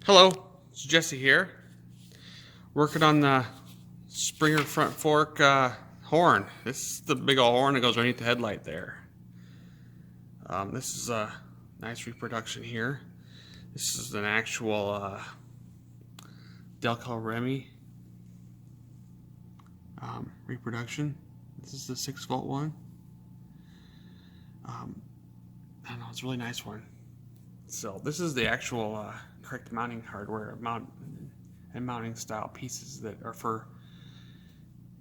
Hello, it's Jesse here, working on the Springer front fork horn. This is the big old horn that goes underneath the headlight there. This is a nice reproduction here. This is an actual Delco Remy reproduction. This is the 6-volt one. I don't know, it's a really nice one. So this is the actual correct mounting hardware and mounting style pieces that are for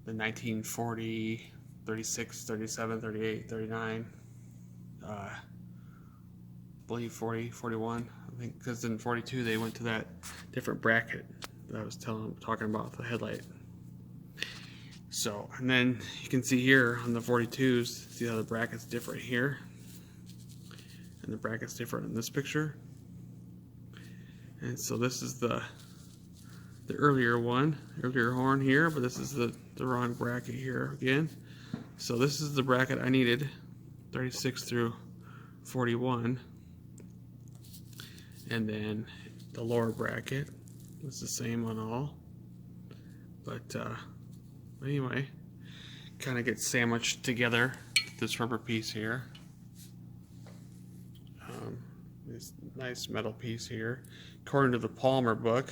the 1940, 36, 37, 38, 39, I believe 40, 41. I think because in 42 they went to that different bracket that I was talking about with the headlight. So, and then you can see here on the 42s, see how the bracket's different here, and the bracket's different in this picture. And so this is the earlier horn here, but this is the wrong bracket here again. So this is the bracket I needed, 36 through 41. And then the lower bracket was the same on all. But anyway, kind of gets sandwiched together, this rubber piece here. This nice metal piece here. According to the Palmer book,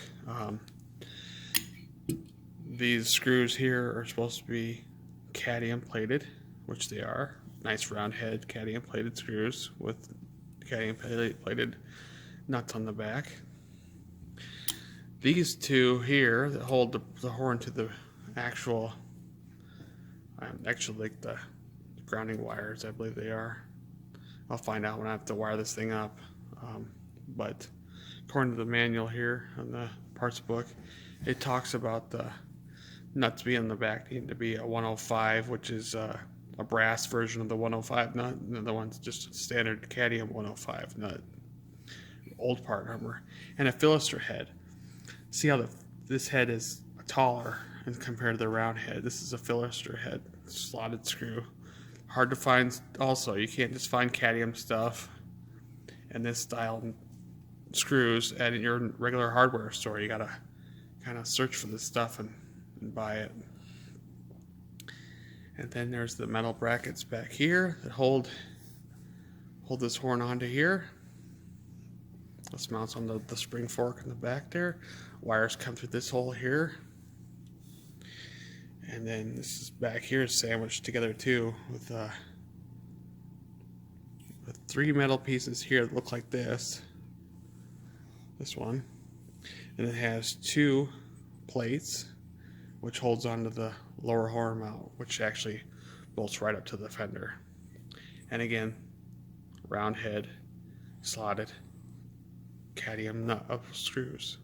these screws here are supposed to be cadmium plated, which they are. Nice round head cadmium plated screws with cadmium plated nuts on the back. These two here that hold the horn to the actually like the grounding wires, I believe they are. I'll find out when I have to wire this thing up. But according to the manual here on the parts book, it talks about the nuts being in the back needing to be a 105, which is a brass version of the 105 nut, and the other one's just a standard cadmium 105 nut, old part number, and a Philister head. See how this head is taller and compared to the round head. This is a Philister head, slotted screw. Hard to find also. You can't just find cadmium stuff and this style screws at your regular hardware store. You gotta kind of search for this stuff and buy it. And then there's the metal brackets back here that hold this horn onto here. This mounts on the spring fork in the back there. Wires come through this hole here. And then this is back here sandwiched together too with three metal pieces here that look like this one, and it has two plates which holds onto the lower horn mount, which actually bolts right up to the fender. And again, round head, slotted cadmium nut up screws.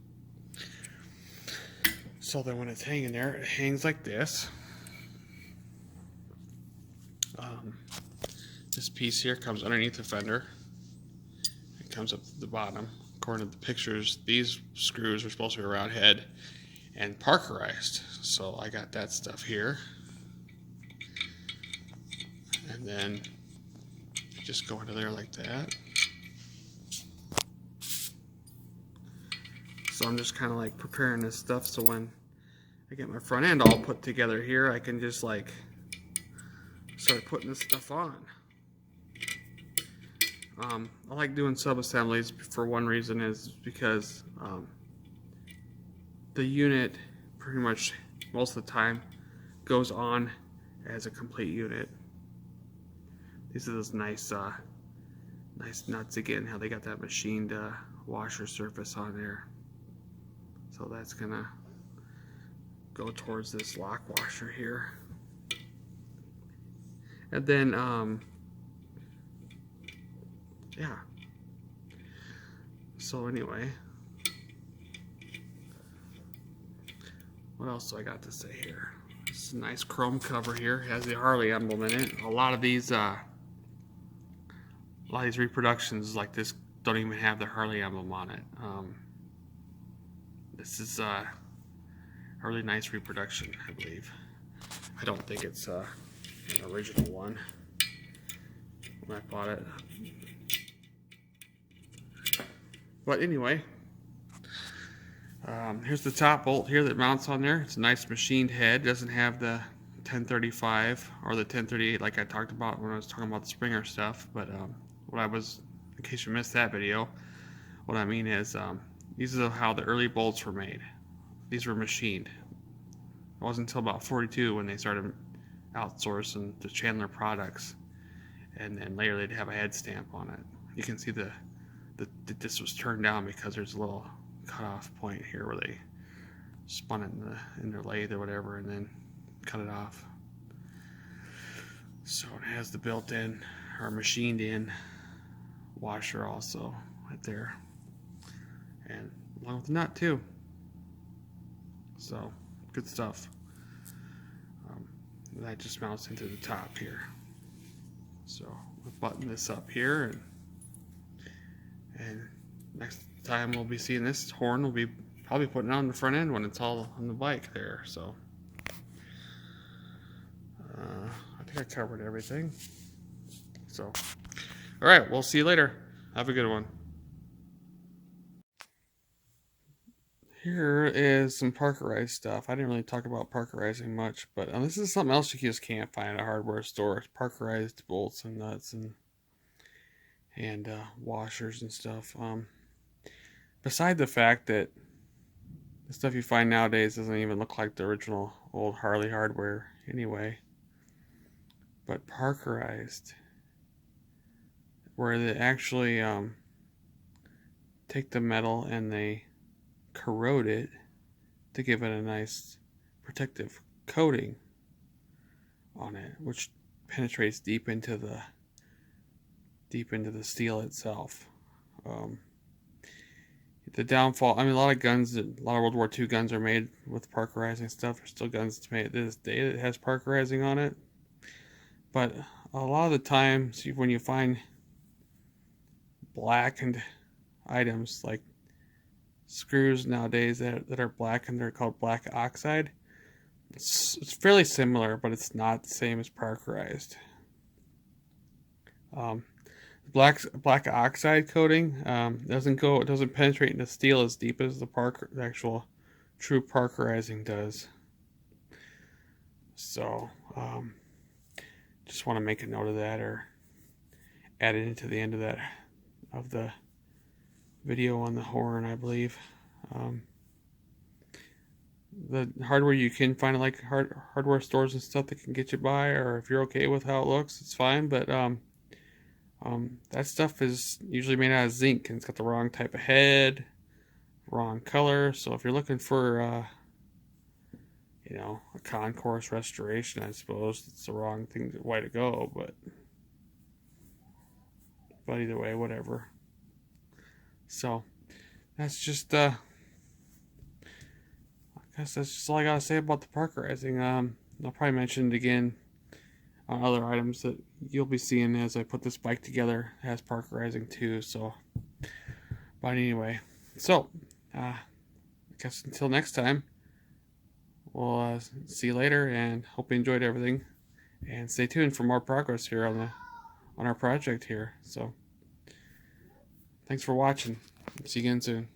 So then when it's hanging there, it hangs like this. This piece here comes underneath the fender. It comes up to the bottom. According to the pictures, these screws are supposed to be a round head and Parkerized. So I got that stuff here. And then just go into there like that. So I'm just kind of like preparing this stuff so when I get my front end all put together here, I can just like start putting this stuff on. I like doing sub-assemblies for one reason, is because the unit pretty much most of the time goes on as a complete unit. These are those nice nuts again, how they got that machined washer surface on there. So that's gonna go towards this lock washer here. And then yeah. So anyway, what else do I got to say here? This is a nice chrome cover here. It has the Harley emblem in it. A lot of these reproductions like this don't even have the Harley emblem on it. This is a really nice reproduction, I believe. I don't think it's an original one when I bought it. But anyway, Here's the top bolt here that mounts on there. It's a nice machined head. Doesn't have the 1035 or the 1038 like I talked about when I was talking about the Springer stuff. But in case you missed that video, what I mean is these are how the early bolts were made. These were machined. It wasn't until about 42 when they started outsourcing to Chandler Products, and then later they'd have a head stamp on it. You can see that this was turned down because there's a little cutoff point here where they spun it in their lathe or whatever and then cut it off. So it has the built-in or machined in washer also right there, and along with the nut too. So good stuff. That just mounts into the top here. So we'll button this up here, and next time we'll be seeing this horn, we'll be probably putting it on the front end when it's all on the bike there. So I think I covered everything. So all right, we'll see you later. Have a good one. Here is some parkerized stuff. I didn't really talk about parkerizing much, but this is something else you just can't find at a hardware store. Parkerized bolts and nuts and washers and stuff. Beside the fact that the stuff you find nowadays doesn't even look like the original old Harley hardware anyway. But parkerized, where they actually take the metal and they corrode it to give it a nice protective coating on it, which penetrates deep into the steel itself. The downfall, I mean, a lot of World War II guns are made with parkerizing stuff. There's still guns made to this day that has parkerizing on it, but a lot of the times when you find blackened items like screws nowadays that are black and they're called black oxide, it's fairly similar, but it's not the same as parkerized. Black oxide coating doesn't penetrate into steel as deep as the actual true parkerizing does. So just want to make a note of that, or add it into the end of the video on the horn, I believe. The hardware you can find at like hardware stores and stuff that can get you by, or if you're okay with how it looks, it's fine. But that stuff is usually made out of zinc, and it's got the wrong type of head, wrong color. So if you're looking for a concourse restoration, I suppose it's the wrong way to go. But either way, whatever. So that's just I guess that's just all I gotta say about the parkerizing. I'll probably mention it again on other items that you'll be seeing as I put this bike together. It has parkerizing too. So, but anyway, so I guess until next time, we'll see you later, and hope you enjoyed everything, and stay tuned for more progress here on our project here. So thanks for watching. See you again soon.